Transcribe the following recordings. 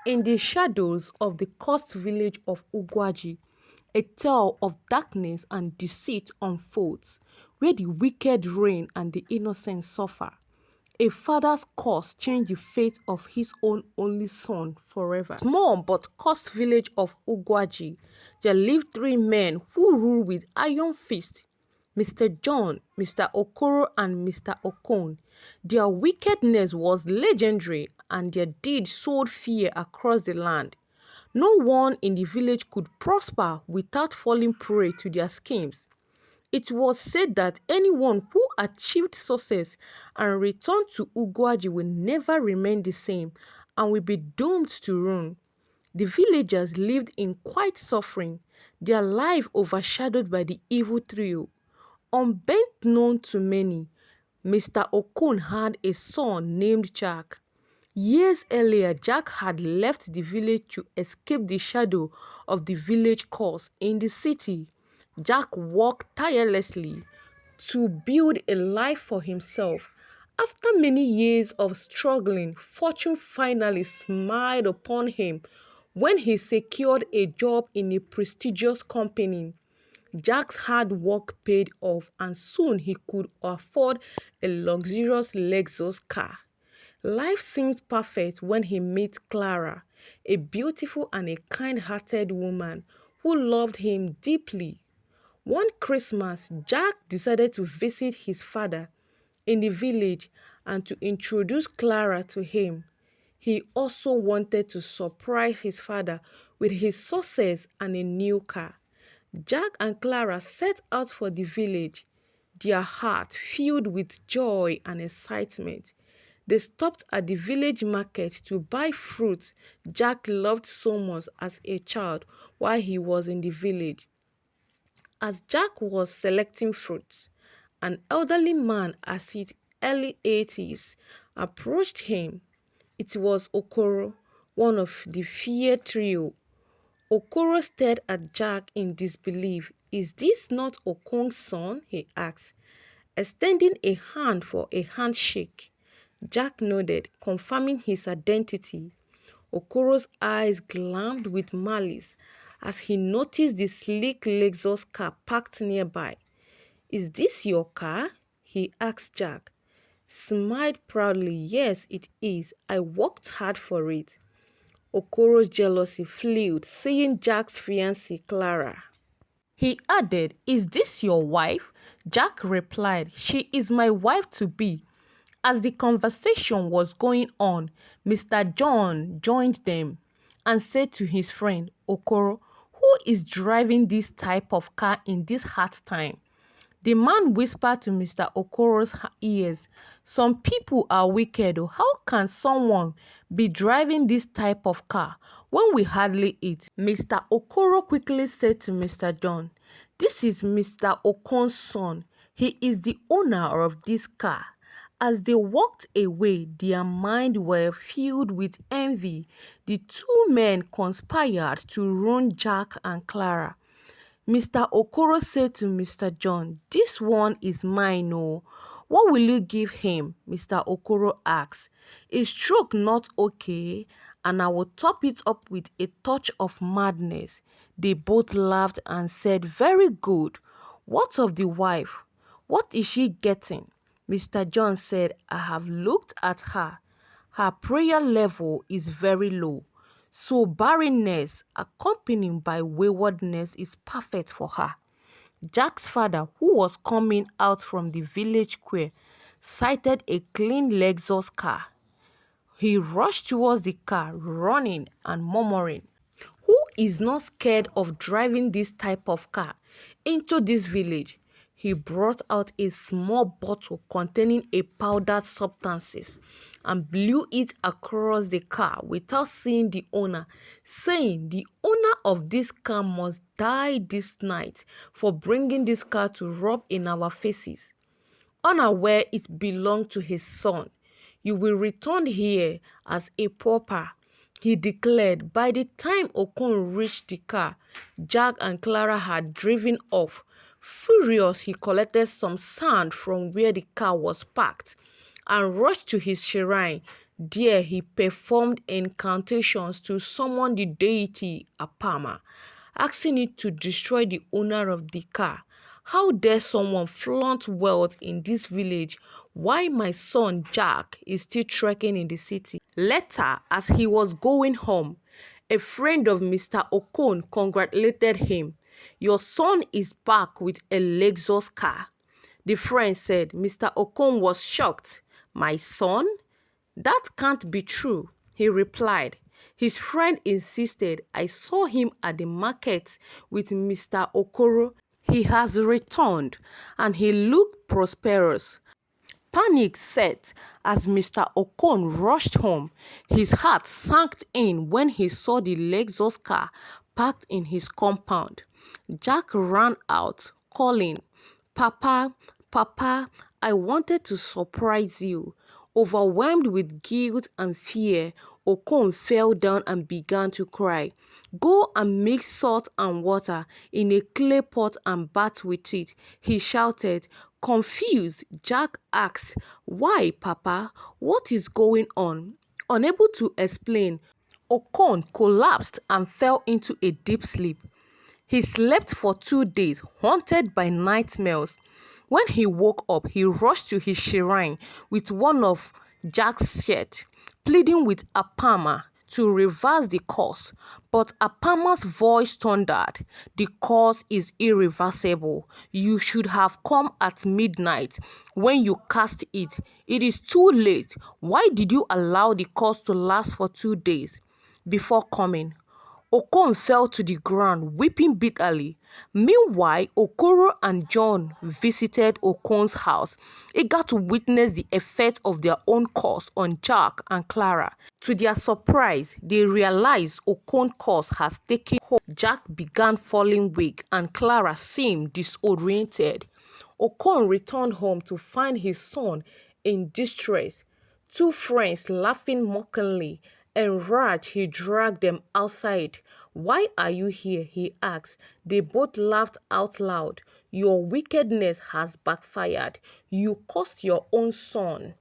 In the shadows of the cursed village of Ugwaji, a tale of darkness and deceit unfolds, where the wicked reign and the innocent suffer. A father's curse changed the fate of his own only son forever. Small but cursed village of Ugwaji, there lived three men who ruled with iron fist. Mr. John, Mr. Okoro, and Mr. Okon. Their wickedness was legendary, and their deeds sowed fear across the land. No one in the village could prosper without falling prey to their schemes. It was said that anyone who achieved success and returned to Ugwaji will never remain the same and will be doomed to ruin. The villagers lived in quiet suffering, their life overshadowed by the evil trio. Unbeknown to many, Mr. Okon had a son named Jack. Years earlier, Jack had left the village to escape the shadow of the village curse in the city. Jack worked tirelessly to build a life for himself. After many years of struggling, fortune finally smiled upon him when he secured a job in a prestigious company. Jack's hard work paid off, and soon he could afford a luxurious Lexus car. Life seemed perfect when he met Clara, a beautiful and a kind-hearted woman who loved him deeply. One Christmas, Jack decided to visit his father in the village and to introduce Clara to him. He also wanted to surprise his father with his success and a new car. Jack and Clara set out for the village, their hearts filled with joy and excitement. They stopped at the village market to buy fruits Jack loved so much as a child while he was in the village. As Jack was selecting fruits, an elderly man at his early 80s approached him. It was Okoro, one of the feared trio. Okoro stared at Jack in disbelief. "Is this not Okon's son?" he asked, extending a hand for a handshake. Jack nodded, confirming his identity. Okoro's eyes gleamed with malice as he noticed the sleek Lexus car parked nearby. "Is this your car?" he asked Jack. Smiled proudly. "Yes, it is. I worked hard for it." Okoro's jealousy flared, seeing Jack's fiancée, Clara. He added, "Is this your wife?" Jack replied, "She is my wife-to-be." As the conversation was going on, Mr. John joined them and said to his friend, "Okoro, who is driving this type of car in this hard time?" The man whispered to Mr. Okoro's ears, "Some people are wicked. How can someone be driving this type of car when we hardly eat?" Mr. Okoro quickly said to Mr. John, "This is Mr. Okon's son. He is the owner of this car." As they walked away, their minds were filled with envy. The two men conspired to ruin Jack and Clara. Mr. Okoro said to Mr. John, "This one is mine, oh. What will you give him?" Mr. Okoro asked. "Is stroke not okay? And I will top it up with a touch of madness." They both laughed and said, "Very good. What of the wife? What is she getting?" Mr. John said, "I have looked at her. Her prayer level is very low. So barrenness, accompanied by waywardness, is perfect for her." Jack's father, who was coming out from the village square, sighted a clean Lexus car. He rushed towards the car, running and murmuring, "Who is not scared of driving this type of car into this village?" He brought out a small bottle containing a powdered substances and blew it across the car without seeing the owner, saying, "The owner of this car must die this night for bringing this car to rub in our faces." Unaware it belonged to his son. "You will return here as a pauper," he declared. By the time Okon reached the car, Jack and Clara had driven off. Furious, he collected some sand from where the car was parked and rushed to his shrine. There he performed incantations to summon the deity Apama, asking it to destroy the owner of the car. How dare someone flaunt wealth in this village while my son Jack is still trekking in the city? Later, as he was going home, a friend of Mr. Okon congratulated him. Your son is back with a Lexus car. The friend said. Mr. Okon was shocked. My son? That can't be true, he replied. His friend insisted. I saw him at the market with Mr. Okoro. He has returned and he looked prosperous. Panic set as Mr. Okon rushed home. His heart sank in when he saw the Lexus car parked in his compound. Jack ran out, calling, Papa, Papa, I wanted to surprise you. Overwhelmed with guilt and fear, Okon fell down and began to cry. Go and mix salt and water in a clay pot and bath with it, he shouted. Confused, Jack asked, Why, Papa? What is going on? Unable to explain, Okon collapsed and fell into a deep sleep. He slept for 2 days, haunted by nightmares. When he woke up, he rushed to his shrine with one of Jack's shirts, pleading with Apama to reverse the curse. But Apama's voice thundered, The curse is irreversible. You should have come at midnight when you cast it. It is too late. Why did you allow the curse to last for 2 days before coming? Okon fell to the ground, weeping bitterly. Meanwhile, Okoro and John visited Okon's house. He got to witness the effect of their own curse on Jack and Clara. To their surprise, they realized Okon's curse has taken hold. Jack began falling weak and Clara seemed disoriented. Okon returned home to find his son in distress. Two friends laughing mockingly. Enraged, he dragged them outside. Why are you here? He asked. They both laughed out loud. Your wickedness has backfired. You caused your own son.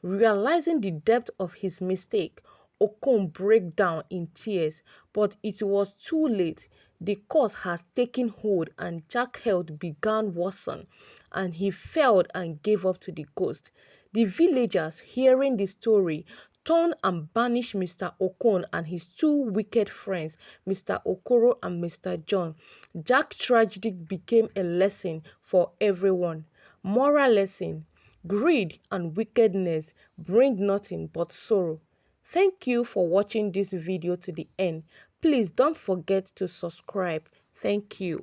Realizing the depth of his mistake, Okon broke down in tears, but it was too late. The curse has taken hold and Jack's health began worsen, and he failed and gave up to the ghost. The villagers, hearing the story, turned and banished Mr. Okon and his two wicked friends, Mr. Okoro and Mr. John. Jack's tragedy became a lesson for everyone. Moral lesson: greed and wickedness bring nothing but sorrow. Thank you for watching this video to the end. Please don't forget to subscribe. Thank you.